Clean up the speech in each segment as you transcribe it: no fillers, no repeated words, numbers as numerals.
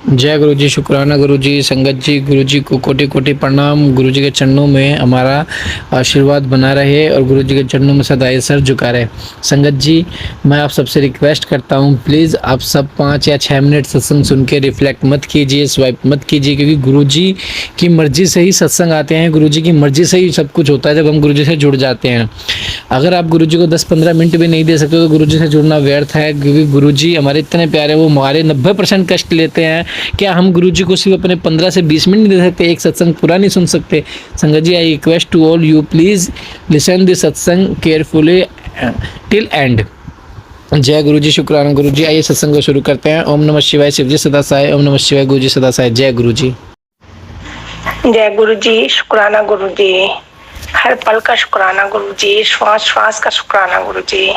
जय गुरु जी, शुक्राना गुरु जी, संगत जी, गुरु जी को कोटि कोटि प्रणाम। गुरु जी के चरणों में हमारा आशीर्वाद बना रहे और गुरु जी के चरणों में सदा ये सर झुका रहे। संगत जी, मैं आप सबसे रिक्वेस्ट करता हूँ, प्लीज़ आप सब 5 या 6 मिनट सत्संग सुन के रिफ्लेक्ट मत कीजिए, स्वाइप मत कीजिए, क्योंकि गुरु जी की मर्जी से ही सत्संग आते हैं, गुरु जी की मर्जी से ही सब कुछ होता है जब हम गुरु जी से जुड़ जाते हैं। अगर आप गुरु जी को 10-15 मिनट भी नहीं दे सकते तो गुरु जी से जुड़ना व्यर्थ है, क्योंकि गुरु जी हमारे इतने प्यारे, वो हमारे 90% कष्ट लेते हैं। क्या हम गुरु जी को सिर्फ अपने 15 से 20 मिनट नहीं दे सकते, एक सत्संग पूरा नहीं सुन सकते? संगत जी, I request to all you, please listen this सत्संग केयरफुली टिल एंड। जय गुरु जी, शुक्राना गुरु जी। आइए सत्संग को शुरू करते हैं। ओम नमः शिवाय, शिव जी सदा सहाय। ओम नमः शिवाय, गुरु जी सदा सहाय। जय गुरु जी। जय गुरु जी, शुक्राना गुरु जी। हर पल का शुक्राना गुरु जी, श्वास श्वास का शुक्राना गुरु जी।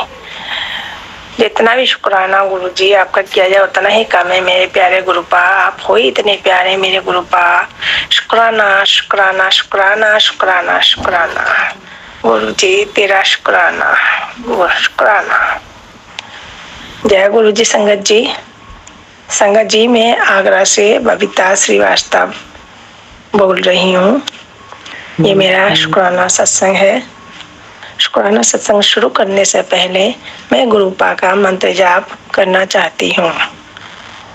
जितना भी शुक्राना गुरु जी आपका किया जाए उतना ही कम है मेरे प्यारे गुरुपा। आप हो ही इतने प्यारे मेरे गुरुपा। शुक्राना शुक्राना शुक्राना शुक्राना शुक्राना गुरु जी, तेरा शुक्राना शुक्राना। जय गुरु जी। संगत जी, मैं आगरा से बबीता श्रीवास्तव बोल रही हूँ। ये मेरा शुक्राना सत्संग है। शुक्राना सत्संग शुरू करने से पहले मैं गुरुपा का मंत्र जाप करना चाहती हूँ।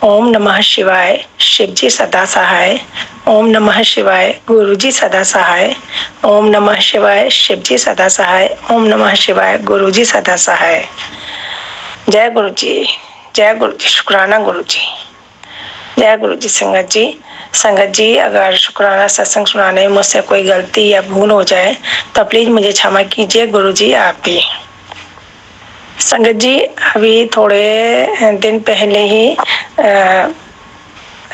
ओम नमः शिवाय, शिव जी सदा सहाय। ओम नमः शिवाय, गुरु जी सदा सहाय। ओम नमः शिवाय, शिव जी सदा सहाय। ओम नमः शिवाय, गुरु जी सदा सहाय। जय गुरु जी, जय गुरु जी, शुक्राना गुरु जी। जय गुरु जी। संगत जी, अगर शुक्राना सत्संग सुनाने में मुझसे कोई गलती या भूल हो जाए तो प्लीज मुझे क्षमा कीजिए गुरु जी, आप भी। संगत जी, अभी थोड़े दिन पहले ही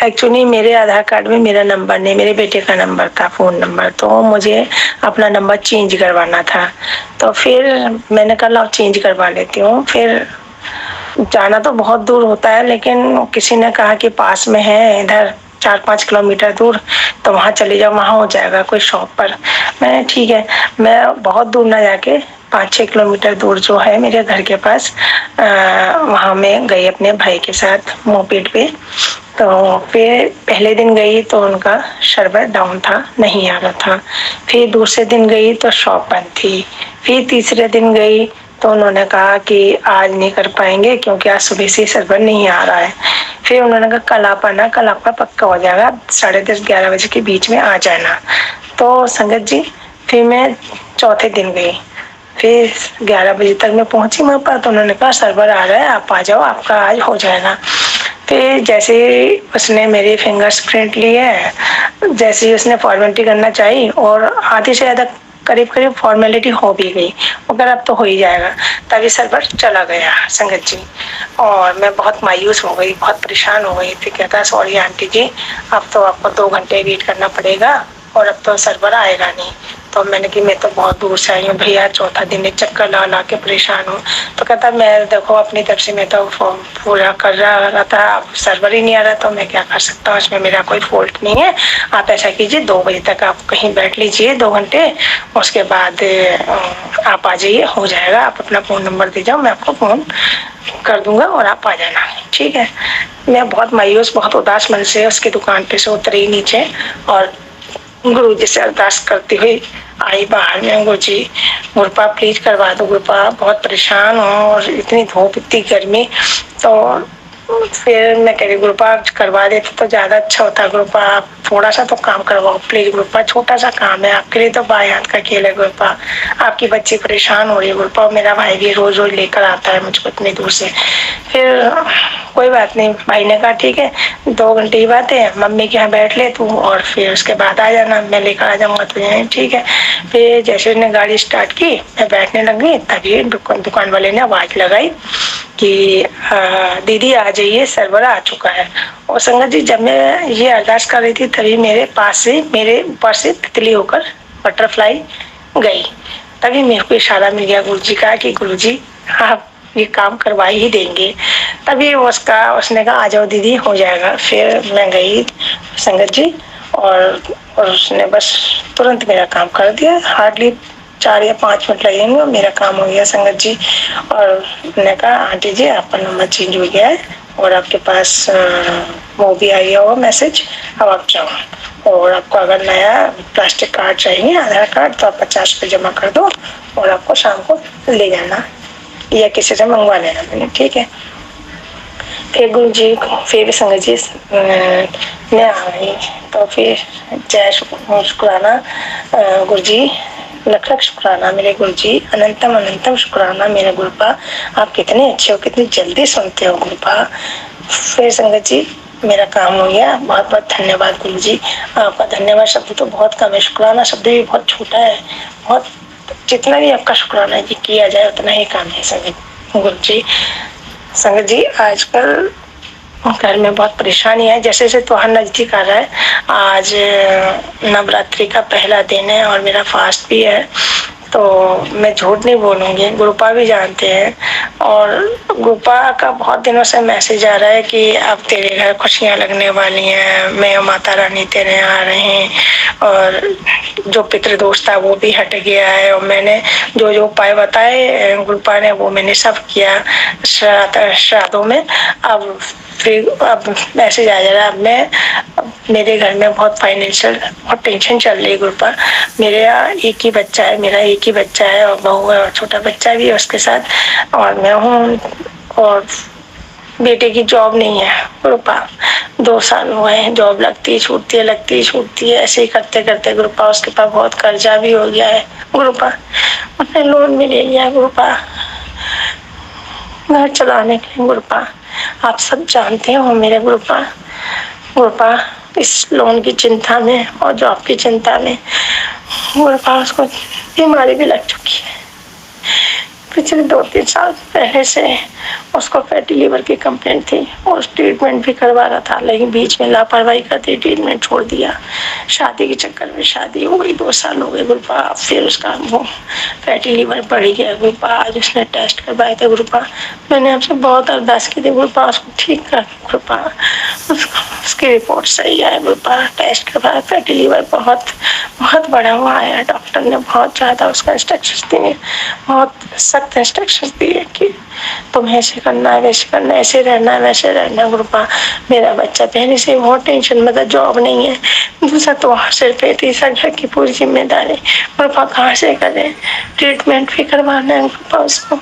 एक्चुअली मेरे आधार कार्ड में मेरा नंबर नहीं, मेरे बेटे का नंबर था, फोन नंबर, तो मुझे अपना नंबर चेंज करवाना था। तो फिर मैंने कहा चेंज करवा लेती हूँ। फिर जाना तो बहुत दूर होता है, लेकिन किसी ने कहा कि पास में है इधर 4-5 किलोमीटर दूर, तो वहाँ चले जाओ, वहाँ हो जाएगा कोई शॉप पर। मैंने ठीक है, मैं बहुत दूर ना जाके 5-6 किलोमीटर दूर जो है मेरे घर के पास, वहाँ मैं गई अपने भाई के साथ मोपेड पे। तो फिर पहले दिन गई तो उनका सर्वर डाउन था, नहीं आ रहा था। फिर दूसरे दिन गई तो शॉप बंद थी। फिर तीसरे दिन गई तो उन्होंने कहा कि आज नहीं कर पाएंगे क्योंकि आज सुबह से सर्वर नहीं आ रहा है। फिर उन्होंने कहा कल आप आना, कल आपका पक्का हो जाएगा, 10:30-11 बजे के बीच में आ जाना। तो संगत जी, फिर मैं चौथे दिन गई। फिर 11 बजे तक मैं पहुंची वहाँ पर, तो उन्होंने कहा सर्वर आ रहा है, आप आ जाओ, आपका आज हो जाएगा। फिर जैसे उसने मेरे फिंगर्स प्रिंट लिए, जैसे ही उसने फॉर्मेलिटी करना चाहिए और आधे से ज्यादा करीब करीब फॉर्मेलिटी हो भी गई, मगर अब तो हो ही जाएगा, तभी सर्वर चला गया संगत जी। और मैं बहुत मायूस हो गई, बहुत परेशान हो गई। फिर कहता सॉरी आंटी जी, अब तो आपको 2 घंटे वेट करना पड़ेगा और अब तो सर्वर आएगा नहीं। तो मैंने कि मैं तो बहुत दूर से आई हूँ भैया, चौथा दिन है, चक्कर ला ला के परेशान हूँ। तो कहता मैं देखो अपनी तरफ से मैं तो फॉर्म पूरा कर रहा था, अब सर्वर ही नहीं आ रहा, तो मैं क्या कर सकता हूँ, इसमें मेरा कोई फॉल्ट नहीं है। आप ऐसा कीजिए 2 बजे तक आप कहीं बैठ लीजिए 2 घंटे, उसके बाद आप आ जाइए, हो जाएगा। आप अपना फ़ोन नंबर दे जाओ, मैं आपको फ़ोन कर दूंगा और आप आ जाना, ठीक है। मैं बहुत मायूस, बहुत उदास मन से उसकी दुकान पे से उतरी नीचे और गुरु जी से अरदास करती हुई आई बाहर में। गुरु जी, गुरुपा प्लीज करवा दो गुरुपा, बहुत परेशान हूँ और इतनी धूप, इतनी गर्मी। तो फिर मैं कह रही गुरुपा करवा देते तो ज्यादा अच्छा होता। गुरुपा आप थोड़ा सा तो काम करवाओ प्लीज गुरुपा, छोटा सा काम है आपके लिए तो बाएं हाथ का खेल है गुरुपा। आपकी बच्ची परेशान हो रही है गुरुपा, मेरा भाई भी रोज रोज लेकर आता है मुझको इतनी दूर से। फिर कोई बात नहीं, भाई ने कहा ठीक है 2 घंटे की बात है, मम्मी के यहाँ बैठ ले तू और फिर उसके बाद आ जाना, मैं लेकर आ जाऊंगा तुझे, ठीक है। फिर जैसे उसने गाड़ी स्टार्ट की, मैं बैठने लग गई, तभी दुकान वाले ने आवाज लगाई कि दीदी आ जाइए, सर्वर आ चुका है। और संगत जी, जब मैं ये अरदास कर रही थी तभी मेरे पास से, मेरे ऊपर से तितली होकर बटरफ्लाई गई। तभी मेरे को इशारा मिल गया गुरु जी का कि गुरु जी आप ये काम करवा ही देंगे। तभी उसने कहा आ जाओ दीदी, हो जाएगा। फिर मैं गई संगत जी और उसने बस तुरंत मेरा काम कर दिया। हार्डली 4 या 5 मिनट लगेंगे और मेरा काम हो गया संगत जी। और मैंने कहा आंटी जी आपका नंबर चेंज हो गया है और आपके पास वो भी आ गया होगा मैसेज, अब आप जाओ। और आपको अगर नया प्लास्टिक कार्ड चाहिए, आधार कार्ड, तो आप 50 रुपये जमा कर दो और आपको शाम को ले जाना या किसी से मंगवा लेना मैंने, ठीक है। फिर गुरु जी को, फिर संगत जी मैं आ गई, तो फिर जय शुक्राना गुरु जी, लख लख शुक्राना मेरे गुरु जी, अनंतम अनंतम शुक्राना मेरे गुरुपा, आप कितने अच्छे हो, कितनी जल्दी सुनते हो गुरुपा। फिर संगत जी मेरा काम हो गया, बहुत बहुत धन्यवाद गुरु जी। आपका धन्यवाद शब्द तो बहुत कम है, शुक्राना शब्द भी बहुत छोटा है, बहुत, जितना भी आपका शुक्राना जी किया जाए उतना ही काम है संगत गुरु जी। संगत जी आजकल घर में बहुत परेशानी है, जैसे जैसे त्योहार नजदीक आ रहा है। आज नवरात्रि का पहला दिन है और मेरा फास्ट भी है, तो मैं झूठ नहीं बोलूंगी, गुरुपा भी जानते हैं। और गुरुपा का बहुत दिनों से मैसेज आ रहा है कि अब तेरे घर खुशियां लगने वाली हैं, मैं और माता रानी तेरे यहाँ आ रहे हैं, और जो पितृदोष था वो भी हट गया है। और मैंने जो जो उपाय बताए गुरुपा ने, वो मैंने सब किया श्राद्धों में। अब फिर अब मैसेज आ जा रहा है, अब मेरे घर में बहुत फाइनेंशियल बहुत टेंशन चल रही है गुरुपा। मेरे यहाँ एक ही बच्चा है, मेरा एक ही बच्चा है, और बहू है और छोटा बच्चा भी है उसके साथ, और मैं हूँ, और बेटे की जॉब नहीं है गुरुपा। 2 साल हुए हैं, जॉब लगती है छूटती है, लगती है छूटती है, ऐसे ही करते करते गुरुपा उसके पास बहुत कर्जा भी हो गया है गुरुपा, उसने लोन भी ले लिया है गुरुपा घर चलाने के लिए गुरुपा। आप सब जानते हो मेरे गुरुपा, गुरुपा इस लोन की चिंता में और जॉब की चिंता में गुरुपा उसको बीमारी भी लग चुकी है। पिछले 2-3 साल पहले से उसको फैटी लीवर की कंप्लेंट थी और ट्रीटमेंट भी करवा रहा था, लेकिन बीच में लापरवाही करते ट्रीटमेंट छोड़ दिया। शादी के चक्कर में शादी हो गई, 2 साल हो गए गुरुपा, फिर उसका वो फैटी लीवर बढ़ गया गुरुपा। आज उसने टेस्ट करवाए थे गुरुपा, मैंने आपसे बहुत अरदास की थी गुरुपा उसको ठीक कर गुरुपा, उसकी रिपोर्ट सही आया गुरुपा, टेस्ट करवाया, फैटी लीवर बहुत बहुत बड़ा हुआ आया। डॉक्टर ने बहुत ज़्यादा उसका इंस्ट्रक्शन दिए, बहुत सख्त इंस्ट्रक्शन दिए कि तुम ऐसे करना है, वैसे करना है, ऐसे रहना है, वैसे रहना है गुरुपा। मेरा बच्चा पहले से बहुत टेंशन में था, जॉब नहीं है, दूसरा तो सिर पे, तीसरा घर की पूरी जिम्मेदारी गुरुपा कहाँ से करे, ट्रीटमेंट भी करवाना है गुरुपा उसको।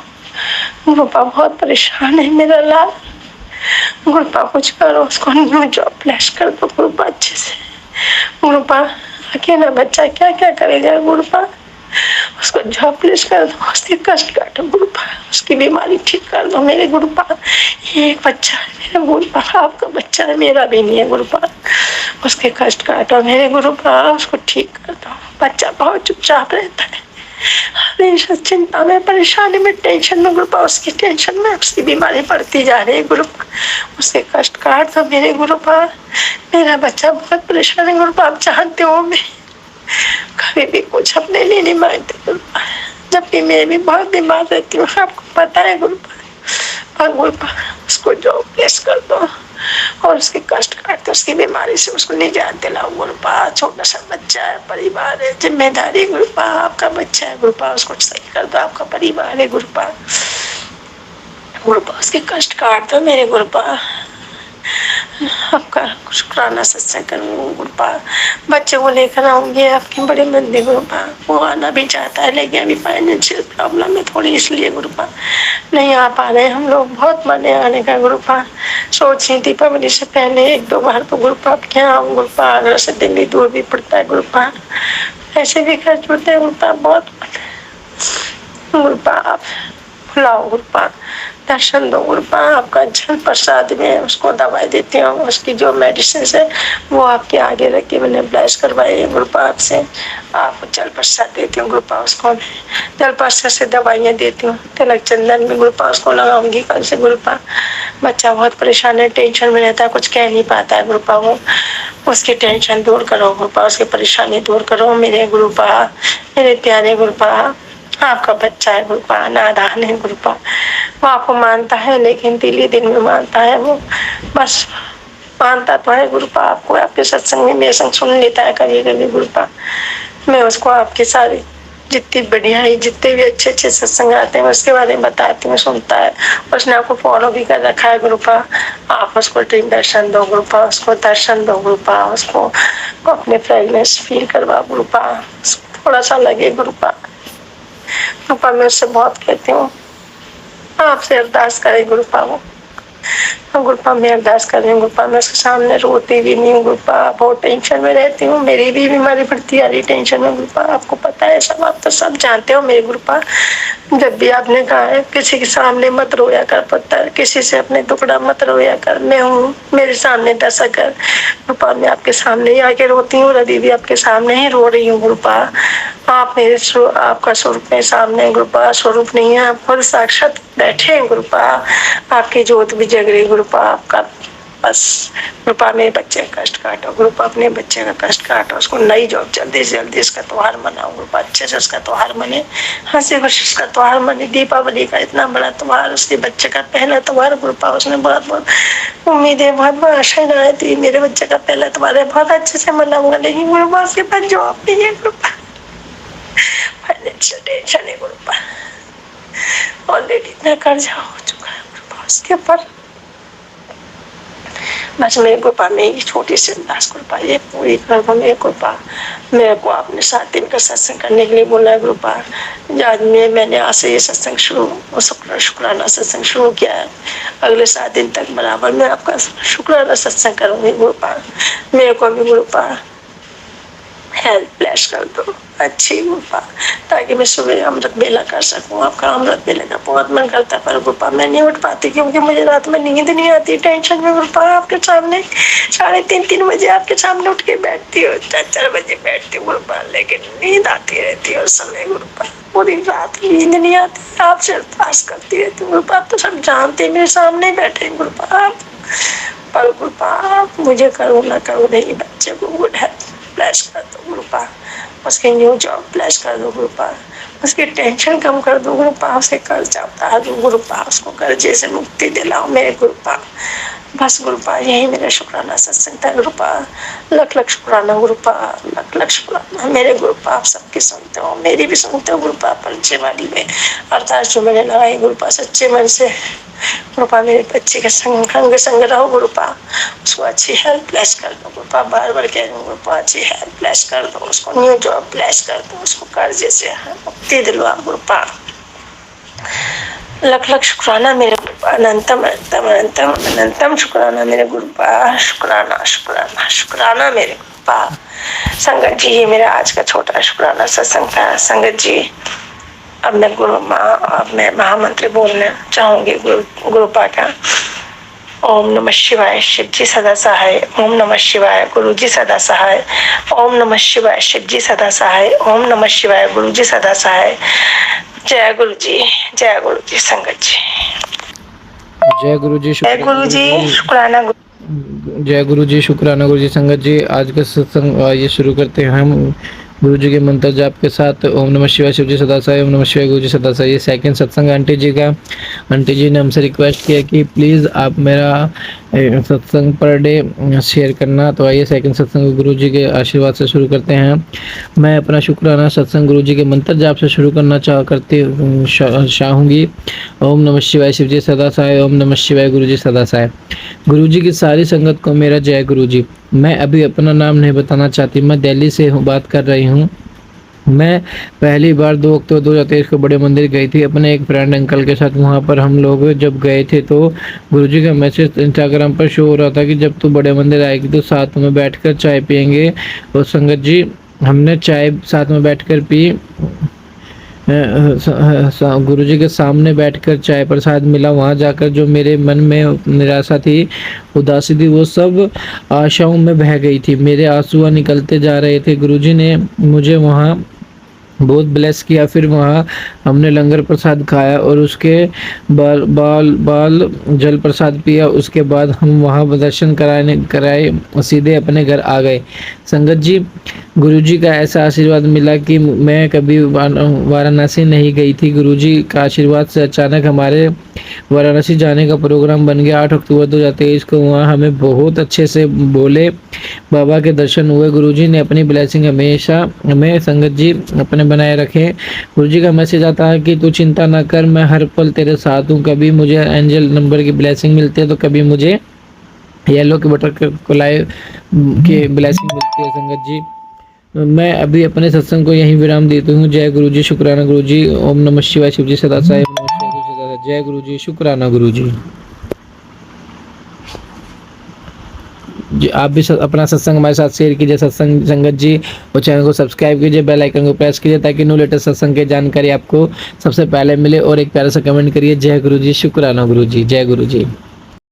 गुरुपा बहुत परेशान है मेरा लाल, गुरुपा कुछ करो उसको, न्यू जॉब प्लेस कर दो गुरुपा अच्छे से। गुरुपा अकेला बच्चा क्या क्या करेगा गुरुपा, उसको जॉब प्लेस कर दो, उसके कष्ट काटो गुरुपा, उसकी बीमारी ठीक कर दो मेरे गुरुपा। एक बच्चा है मेरा गुरुपा, आपका बच्चा है, मेरा भी नहीं है गुरुपा, उसके कष्ट काटो मेरे गुरुपा, उसको ठीक कर दो। बच्चा बहुत चुपचाप रहता है, हमेशा चिंता में, परेशानी में, टेंशन में गुरुपा, उसकी टेंशन में उसकी बीमारी बढ़ती जा रही है गुरुपा, उसके कष्ट काट दो मेरे गुरुपा। मेरा बच्चा बहुत परेशान है गुरुपा, आप जानते हो मैं कभी भी कुछ अपने लिए नहीं मांगती गुरुपा, जबकि मैं भी बहुत बीमार रहती हूँ, आपको पता है गुरुपा। और गुरुपा उसको जॉब प्लेस कर दो और उसके कष्ट काट दो, उसकी बीमारी से उसको निजात दिलाओ गुरुपा। छोटा सा बच्चा है, परिवार है, जिम्मेदारी गुरुपा, आपका बच्चा है गुरुपा, उसको सही कर दो, आपका परिवार है गुरुपा। गुरुपा उसके कष्ट काट दो मेरे गुरुपा, आपका शुक्राना सत्संग करूँ गुरुपा। बच्चे को लेकर आऊंगी आपकी बड़ी मंदिर गुरुपा, वो आना भी चाहता है, लेकिन अभी फाइनेंशियल प्रॉब्लम है थोड़ी, इसलिए गुरुपा नहीं आ पा रहे हम लोग। बहुत मन है आने का गुरुपा, सोच रही दीपावली से पहले 1-2 बार तो गुरुपा क्या आऊँ गुरुपा, आगरा से दिल्ली दूर भी पड़ता है गुरुपा, ऐसे भी खर्च होते हैं गुरुपा बहुत गुरुपा। आप बुलाओ गुरुपा, दर्शन दो गुरुपा, आपका जल प्रसाद में उसको दवाई देती हूँ, उसकी जो मेडिसिन है वो आपके आगे रख के मैंने ब्लेस करवाई है गुरुपा आपसे, आपको जल प्रसाद देती हूँ गुरुपा, उसको जल प्रसाद से दवाइयाँ देती हूँ, तिलक चंदन में गुरुपा उसको लगाऊंगी कल से गुरुपा। बच्चा बहुत परेशान है, टेंशन में रहता है, कुछ कह नहीं पाता है गुरुपा, वो उसकी टेंशन दूर करो गुरुपा, उसकी परेशानी दूर करो मेरे गुरुपा, मेरे प्यारे गुरुपा। आपका बच्चा है गुरुपा, नादान है गुरुपा, वो आपको मानता है लेकिन दिल ही दिल में मानता है, वो बस मानता तो है गुरुपा आपको, आपके सत्संग में मेरे संग सुन लेता है कभी कभी गुरुपा। मैं उसको आपकी सारी जितनी बढ़िया है, जितने भी अच्छे अच्छे सत्संग आते हैं उसके बारे में बताती हूँ, सुनता है। उसने आपको फॉलो भी कर रखा है गुरुपा। आप उसको दर्शन दो गुरुपा, उसको दर्शन दो गुरुपा, उसको अपने फ्रेगनेंस फील करवा गुरुपा, थोड़ा सा लगे गुरुपा। गुरुपा मैं उससे बहुत कहती हूँ, आपसे अरदास करे गुरुपा। वो गुरुपा मैं अरदास कर रही हूँ गुरुपा, मैं उसके सामने रोती भी नहीं हूँ गुरुपा, बहुत टेंशन में रहती हूँ। मेरी भी बीमारी बढ़ती आ रही टेंशन में गुरुपा, आपको पता है सब, आप तो सब जानते हो मेरे गुरुपा। जब भी आपने कहा है किसी के सामने मत रोया कर पुत्र, किसी से अपने टुकड़ा मत रोया कर, मैं हूँ मेरे सामने दशा कर गुरुपा। मैं आपके सामने ही आके रोती हूँ, रवि भी आपके सामने ही रो रही हूँ गुरुपा। आप मेरे आपका स्वरूप मेरे सामने गुरुपा, स्वरूप नहीं है, आप खुद साक्षात बैठे हैं गुरुपा। आपकी जोत भी जग रही गुरुपा, आपका बस गुरुपा मेरे बच्चे का कष्ट काटो गुरुपा, अपने बच्चे का कष्ट काटो, उसको नई जॉब जल्दी से जल्दी इसका त्योहार मनाओ गुरुपा, अच्छे से उसका त्योहार मने, हंसी खुशी उसका त्योहार मने। दीपावली का इतना बड़ा त्योहार, उसके बच्चे का पहला त्योहार गुरुपा, उसने बहुत बहुत उम्मीदें, बहुत बहुत आशाएं लगाई थी, मेरे बच्चे का पहला त्योहार है, बहुत अच्छे से मनाऊंगा, लेकिन गुरुपा उसके पास जॉब नहीं है गुरुपा, फाइनेंशियल टेंशन है गुरुपा, ऑलरेडी इतना कर्जा हो चुका है गुरुपा उसके ऊपर। बस मेरे गुरुपा में एक छोटी सी अरदास गुरुपा, ये पूरी कर दो मेरे गुरुपा। मेरे को आपने 7 दिन का सत्संग करने के लिए बोला है गुरुपा। आज मैंने आज से ये सत्संग शुक्राना सत्संग शुरू किया है, अगले 7 दिन तक बराबर मैं आपका शुक्राना सत्संग करूंगी गुरुपा। मेरे को भी गुरुपा हेल्प ब्लेस कर दो अच्छी गुरुपा, ताकि मैं सुबह अमृत बेला कर सकूं। आपका अमृत बेले का बहुत मन करता है, पर गुरुपा मैं नहीं उठ पाती क्योंकि मुझे रात में नींद नहीं आती, टेंशन में गुरुपा। आपके सामने 3:30 बजे आपके सामने उठ के बैठती हूँ, 4 बजे बैठती हूँ गुरुपा, लेकिन नींद आती रहती है उस समय गुरुपा, पूरी रात नींद नहीं आती। आपसे अरदास करती रहती हूँ गुरुपा, आप तो सब जानते मेरे सामने बैठे गुरुपा आप, पर गुरुपा आप मुझे करो ना करो, नहीं बच्चे को गुड हेल्थ ब्लेस कर दो गुरुपा, उसकी न्यू जॉब ब्लेस कर दो गुरुपा, उसकी टेंशन कम कर दो गुरुपा, उसके कर्जा उतार दो गुरुपा, उसको कर्जे से मुक्ति दिलाओ मेरे गुरुपा। बस गुरुपा यही मेरा शुक्राना सत्संग था गुरुपा। लख लख शुक्राना गुरुपा, लख लख शुक्राना मेरे गुरुपा। आप सबकी सुनते हो, मेरी भी सुनते हो गुरुपा। परिचय वाली में अरदास जो मैंने लगाई गुरुपा, सच्चे मन से गुरुपा मेरे बच्चे के संग रहो गुरुपा, उसको अच्छी हेल्प ब्लेस कर दो गुरुपा। बार बार कह रही हूँ गुरुपा, अच्छी हेल्प ब्लेस कर दो, उसको न्यू जॉब ब्लेस कर दो, उसको कर्जे से मुक्ति दिलवा गुरुपा। लख लख शुक्राना मेरे गुरुपा, अनंतम अनंतम अनंतम अनंतम शुक्राना मेरे गुरुपा। शुक्राना शुक्राना शुक्राना मेरे गुरुपा। संगत जी, ये मेरा आज का छोटा शुक्राना सत्संग था। संगत जी, अब मैं गुरु माँ, अब मैं महामंत्र बोलना चाहूंगी गुरुपा का। ओम नमः शिवाय, शिव जी सदा सहाय। ओम नमः शिवाय, गुरु जी सदा सहाय। ओम नमः शिवाय, शिव जी सदा सहाय। ओम नमः शिवाय, गुरु जी सदा सहाय। जय गुरु जी, जय गुरु जी। संगत जी, जय गुरु जी, जय गुरु जी, शुक्राना जय गुरु जी, शुक्राना गुरु जी। संगत जी, आज का सत्संग आइए शुरू करते हैं हम गुरु जी के मंत्र जाप के साथ। ओम नमः शिवाय, शिव जी सदा सहाय। ओम नमः शिवाय, गुरु जी सदा सहाय। ये सेकंड सत्संग आंटी जी का। आंटी जी ने हमसे रिक्वेस्ट किया कि प्लीज़ आप मेरा सत्संग पर डे शेयर करना। तो आइए सेकंड सत्संग गुरु जी के आशीर्वाद से शुरू करते हैं। मैं अपना शुक्राना सत्संग गुरु जी के मंत्र जाप से शुरू करना चाहूँगी। ओम नमः शिवाय, शिव जी सदा सहाय। ओम नमः शिवाय, गुरु जी सदा सहाय। गुरु जी की सारी संगत को मेरा जय गुरु जी। मैं अभी अपना नाम नहीं बताना चाहती, मैं दिल्ली से बात कर रही हूँ। मैं पहली बार 2 अक्टूबर 2023 को बड़े मंदिर गई थी अपने एक फ्रेंड अंकल के साथ। वहाँ पर हम लोग जब गए थे तो गुरुजी का मैसेज इंस्टाग्राम पर शो हो रहा था कि जब तू बड़े मंदिर आएगी तो साथ में बैठकर चाय पियेंगे। और संगत जी, हमने चाय साथ में बैठकर पी। गुरुजी के सामने बैठकर चाय प्रसाद मिला। वहाँ जाकर जो मेरे मन में निराशा थी, उदासी थी, वो सब आशाओं में बह गई थी। मेरे आंसू निकलते जा रहे थे। गुरुजी ने मुझे वहाँ बहुत ब्लेस किया। फिर वहाँ हमने लंगर प्रसाद खाया और उसके बाल जल प्रसाद पिया। उसके बाद हम वहाँ दर्शन कराए सीधे अपने घर आ गए। संगत जी, गुरुजी का ऐसा आशीर्वाद मिला कि मैं कभी वाराणसी नहीं गई थी। गुरुजी का आशीर्वाद से अचानक हमारे वाराणसी जाने का प्रोग्राम बन गया। 8 अक्टूबर 2023 को वहाँ हमें बहुत अच्छे से भोले बाबा के दर्शन हुए। गुरुजी ने अपनी ब्लेसिंग हमेशा हमें संगत जी अपने में बनाए रखे। गुरु जी का मैसेज आता है कि तू चिंता ना कर, मैं हर पल तेरे साथ हूँ। कभी मुझे एंजल नंबर की ब्लेसिंग मिलती है तो कभी मुझे येलो के बटर कलाई की ब्लेसिंग मिलती है। संगत जी, मैं अभी अपने सत्संग को यहीं विराम देती हूँ। जय गुरु जी, शुक्राना गुरु जी। ओम नमः शिवाय, शिव जी सदा साहेब, नमः शिवाय, गुरु जी सदा। जय गुरु जी, शुक्राना गुरु जी। जी आप भी अपना सत्संग हमारे साथ शेयर कीजिए सत्संग संगत जी, और चैनल को सब्सक्राइब कीजिए, बेल आइकन को प्रेस कीजिए ताकि न्यू लेटेस्ट सत्संग की जानकारी आपको सबसे पहले मिले। और एक प्यारा सा कमेंट करिए, जय गुरु जी, शुक्राना गुरु जी, जय गुरु जी।